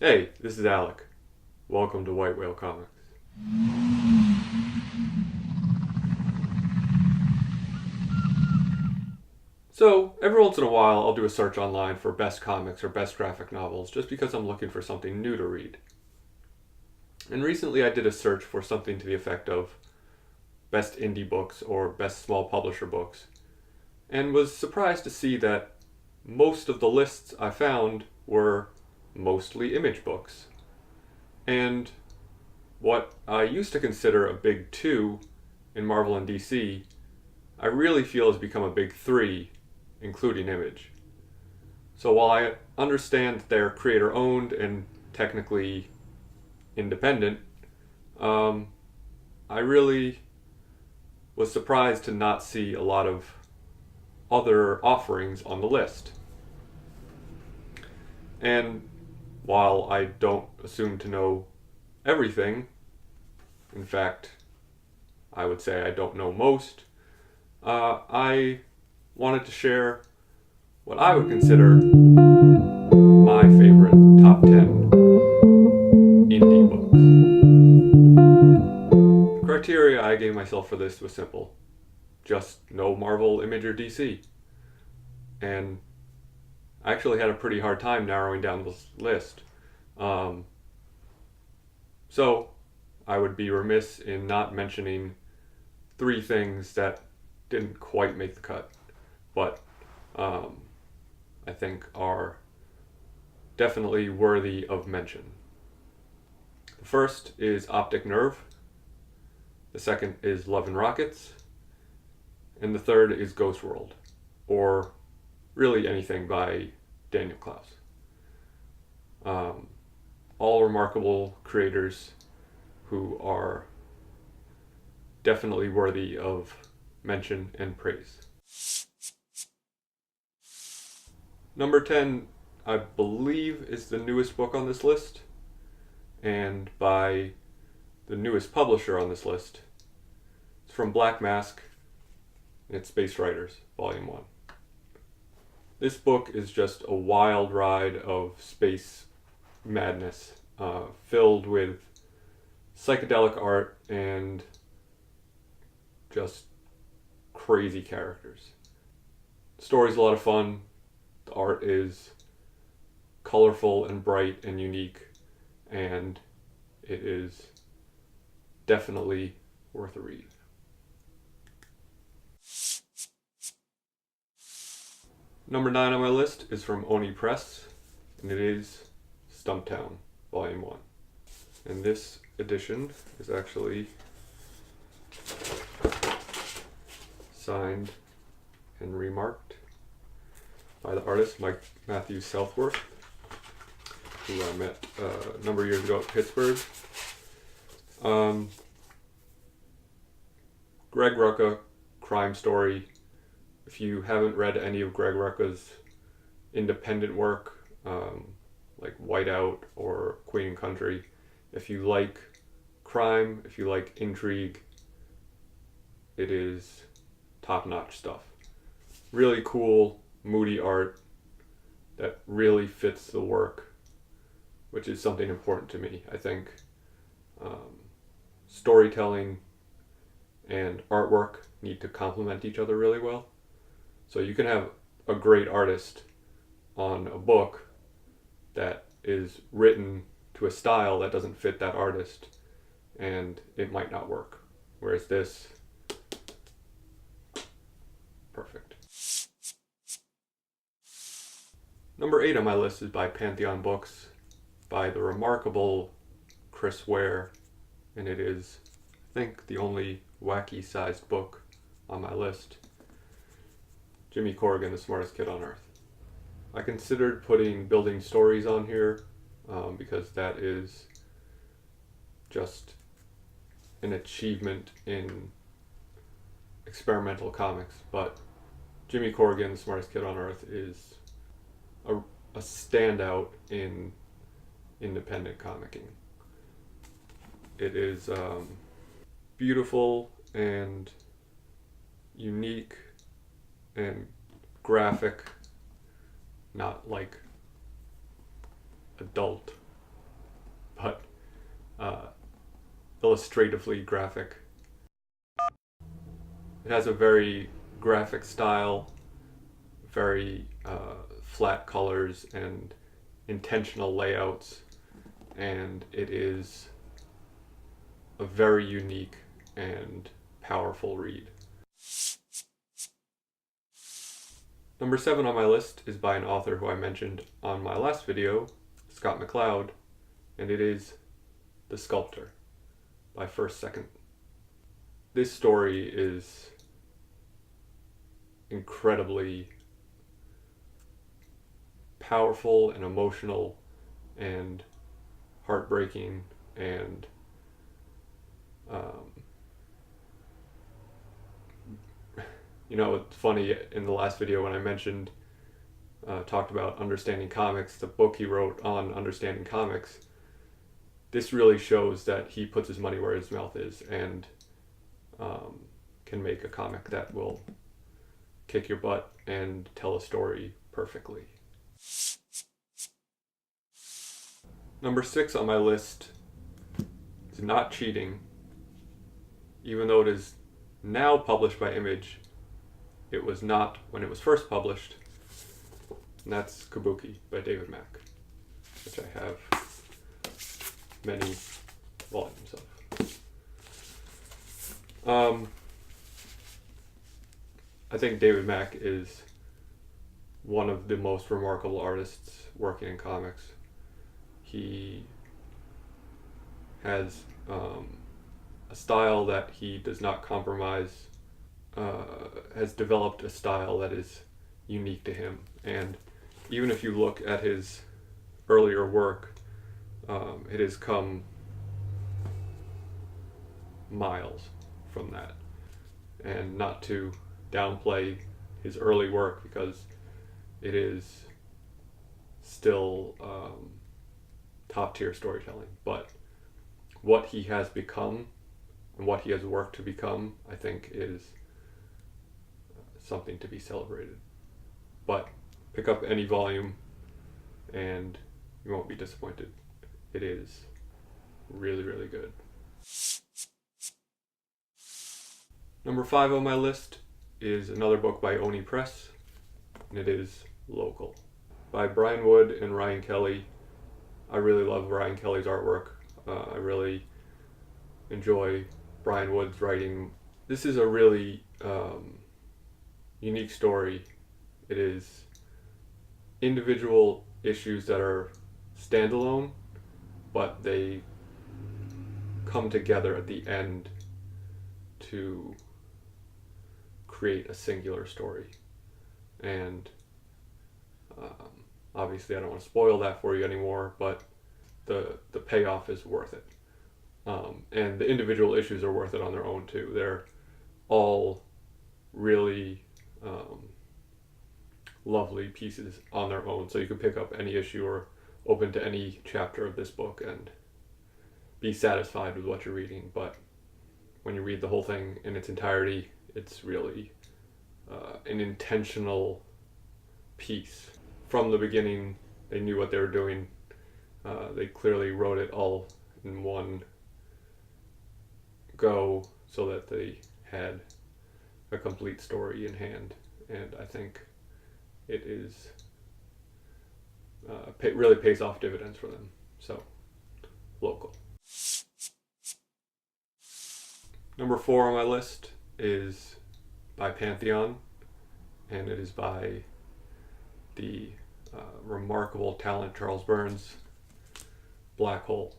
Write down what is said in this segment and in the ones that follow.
Hey, this is Alec. Welcome to White Whale Comics. So, every once in a while, I'll do a search online for best comics or best graphic novels just because I'm looking for something new to read. And recently, I did a search for something to the effect of best indie books or best small publisher books, and was surprised to see that most of the lists I found were mostly image books. And what I used to consider a big two in Marvel and DC, I really feel has become a big three, including Image. So while I understand they're creator owned and technically independent, um, I really was surprised to not see a lot of other offerings on the list. And while I don't assume to know everything, in fact, I would say I don't know most, I wanted to share what I would consider my favorite top 10 indie books. The criteria I gave myself for this was simple: just no Marvel, Image, or DC. And I actually had a pretty hard time narrowing down this list. Um, so I would be remiss in not mentioning three things that didn't quite make the cut, but I think are definitely worthy of mention. The first is Optic Nerve, the second is Love and Rockets, and the third is Ghost World, or really anything by Daniel Klaus. All remarkable creators who are definitely worthy of mention and praise. Number 10, I believe, is the newest book on this list, and by the newest publisher on this list. It's from Black Mask, and it's Space Riders, Volume 1. This book is just a wild ride of space madness, filled with psychedelic art and just crazy characters. The story's a lot of fun. The art is colorful and bright and unique, and it is definitely worth a read. Number 9 on my list is from Oni Press, and it is Stumptown, Volume 1. And this edition is actually signed and remarked by the artist Mike Matthew Southworth, who I met a number of years ago at Pittsburgh. Greg Rucka, crime story. If you haven't read any of Greg Rucka's independent work, like Whiteout or Queen and Country, if you like crime, if you like intrigue, it is top-notch stuff. Really cool, moody art that really fits the work, which is something important to me. I think storytelling and artwork need to complement each other really well. So you can have a great artist on a book that is written to a style that doesn't fit that artist, and it might not work. Whereas this, perfect. Number 8 on my list is by Pantheon Books, by the remarkable Chris Ware, and it is, I think, the only wacky-sized book on my list. Jimmy Corrigan, the smartest kid on earth. I considered putting Building Stories on here because that is just an achievement in experimental comics, but Jimmy Corrigan, the smartest kid on earth, is a standout in independent comicking. It is beautiful and unique and graphic, not like adult uh, illustratively graphic. It has a very graphic style, very flat colors and intentional layouts, and it is a very unique and powerful read. Number 7 on my list is by an author who I mentioned on my last video, Scott McCloud, and it is The Sculptor by First Second. This story is incredibly powerful and emotional and heartbreaking, and it's funny, in the last video when I mentioned talked about understanding comics, the book he wrote on understanding comics, this really shows that he puts his money where his mouth is, and can make a comic that will kick your butt and tell a story perfectly. Number 6 on my list is not cheating. Even though it is now published by Image, it was not when it was first published, and that's Kabuki by David Mack, which I have many volumes of. I think David Mack is one of the most remarkable artists working in comics. He has a style that he does not compromise, has developed a style that is unique to him. And even if you look at his earlier work, it has come miles from that. And not to downplay his early work, because it is still top tier storytelling, but what he has become and what he has worked to become, I think, is something to be celebrated. But pick up any volume and you won't be disappointed. It is really, really good. Number 5 on my list is another book by Oni Press, and it is Local by Brian Wood and Ryan Kelly. I really love Ryan Kelly's artwork. I really enjoy Brian Wood's writing. This is a really unique story. It is individual issues that are standalone, but they come together at the end to create a singular story. And obviously I don't want to spoil that for you anymore, but the payoff is worth it. And the individual issues are worth it on their own too. They're all really lovely pieces on their own, so you can pick up any issue or open to any chapter of this book and be satisfied with what you're reading. But when you read the whole thing in its entirety, it's really an intentional piece. From the beginning, they knew what they were doing. They clearly wrote it all in one go so that they had a complete story in hand. And I think it is really pays off dividends for them. So, Local. Number 4 on my list is by Pantheon, and it is by the remarkable talent Charles Burns, Black Hole.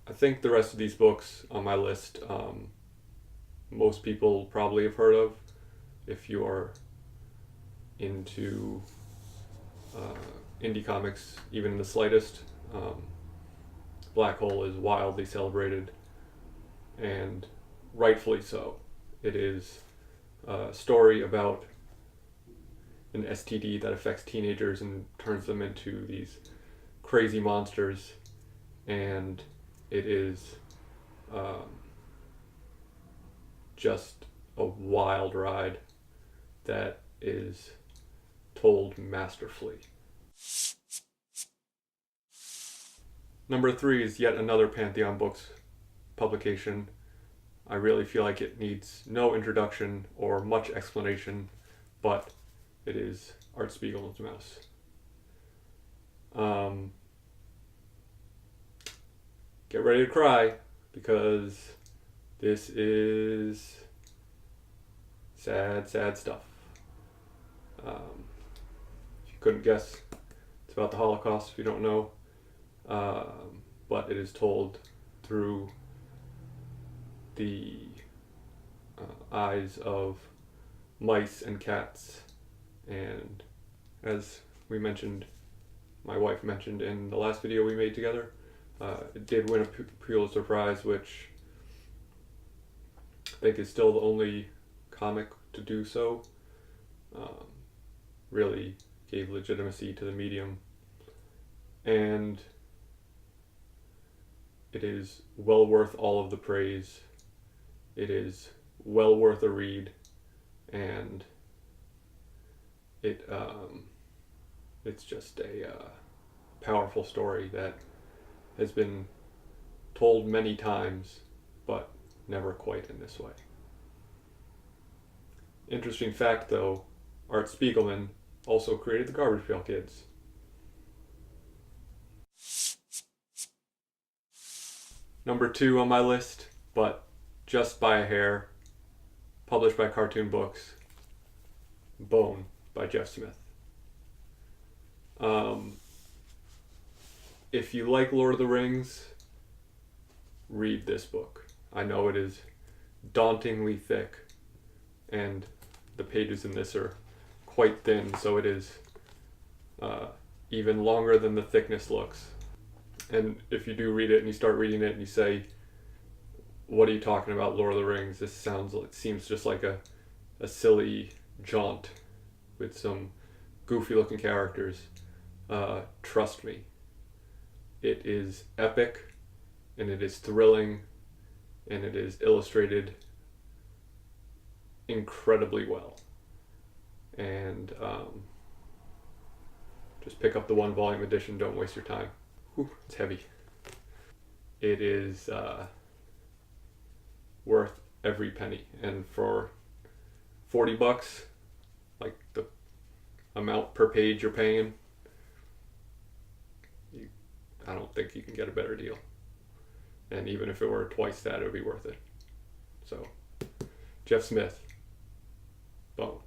I think the rest of these books on my list, most people probably have heard of if you are into indie comics, even the slightest. Black Hole is wildly celebrated, and rightfully so. It is a story about an STD that affects teenagers and turns them into these crazy monsters, and it is just a wild ride that is told masterfully. Number 3 is yet another Pantheon Books publication. I really feel like it needs no introduction or much explanation, but it is Art Spiegelman's Mouse. Get ready to cry, because this is sad, sad stuff. If you couldn't guess, it's about the Holocaust if you don't know, but it is told through the eyes of mice and cats, and as we mentioned, my wife mentioned in the last video we made together, it did win a Pulitzer Prize, which I think is still the only comic to do so. Really gave legitimacy to the medium, and it is well worth all of the praise. It is well worth a read, and it's just a powerful story that has been told many times, but never quite in this way. Interesting fact though, Art Spiegelman also created the Garbage Pail Kids. Number 2 on my list, but just by a hair, published by Cartoon Books, Bone by Jeff Smith. If you like Lord of the Rings, read this book. I know it is dauntingly thick, and the pages in this are quite thin, so it is even longer than the thickness looks. And if you do read it and you start reading it and you say, what are you talking about, Lord of the Rings? This seems just like a silly jaunt with some goofy looking characters. Trust me, it is epic, and it is thrilling, and it is illustrated incredibly well. And just pick up the 1-volume edition, don't waste your time. Whew, it's heavy. It is worth every penny, and for $40, like the amount per page you're paying, I don't think you can get a better deal. And even if it were twice that, it would be worth it. So, Jeff Smith, Bone.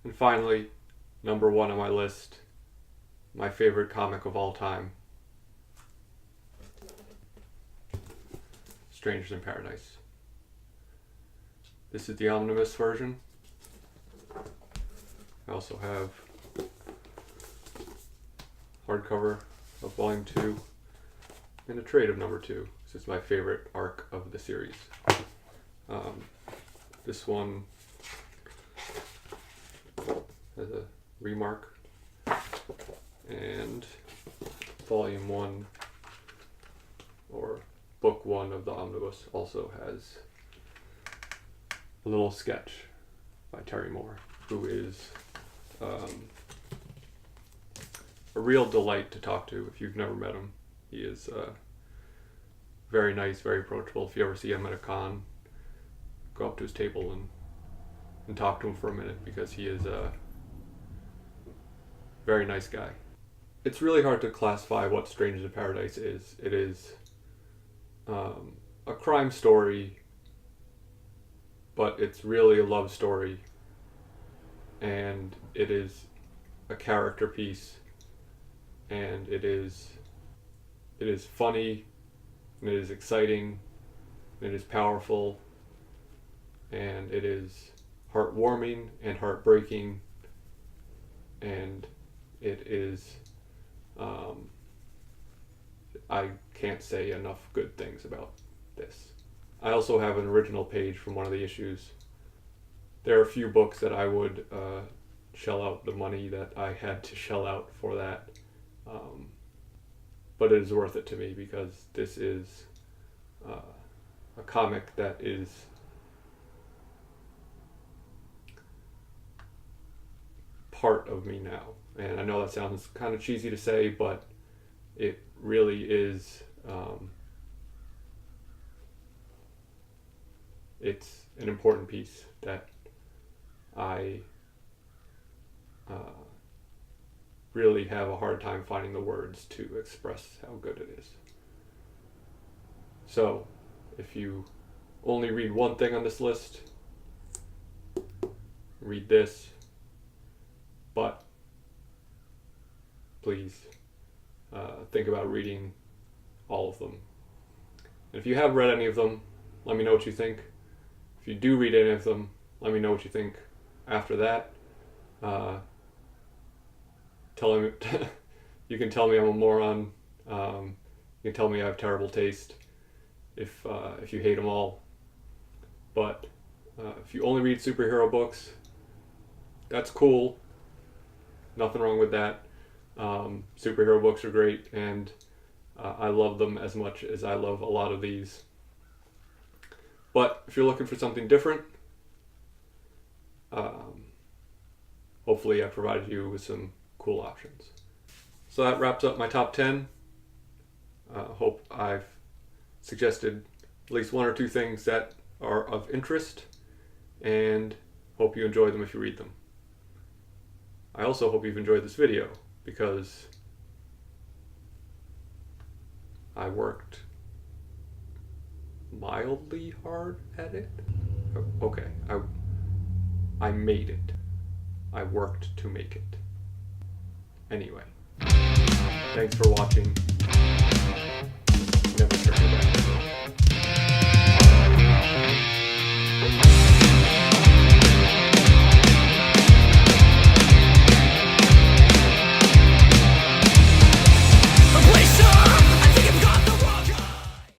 And finally, number 1 on my list, my favorite comic of all time, Strangers in Paradise. This is the omnibus version. I also have hardcover of volume 2 and a trade of number 2. This is my favorite arc of the series. This one has a remark, and volume 1, or book 1 of the omnibus, also has a little sketch by Terry Moore, who is a real delight to talk to if you've never met him. He is very nice, very approachable. If you ever see him at a con, go up to his table and talk to him for a minute, because he is a very nice guy. It's really hard to classify what Strangers in Paradise is. It is a crime story, but it's really a love story, and it is a character piece, and it is funny, and it is exciting, and it is powerful, and it is heartwarming and heartbreaking, and it is I can't say enough good things about this. I also have an original page from one of the issues. There are a few books that I would shell out the money that I had to shell out for that, but it is worth it to me, because this is a comic that is part of me now, And I know that sounds kind of cheesy to say, but it really is, it's an important piece that I really have a hard time finding the words to express how good it is. So, if you only read one thing on this list, read this, but please think about reading all of them. And if you have read any of them, let me know what you think. If you do read any of them, let me know what you think after that. You can tell me I'm a moron. You can tell me I have terrible taste if you hate them all. But if you only read superhero books, that's cool. Nothing wrong with that. Superhero books are great, and I love them as much as I love a lot of these. But if you're looking for something different, hopefully I provided you with some cool options. So that wraps up my top 10. Hope I've suggested at least one or two things that are of interest, and hope you enjoy them if you read them. I also hope you've enjoyed this video, because I worked mildly hard at it. Okay, I made it. I worked to make it. Anyway, thanks for watching. Never turn your back.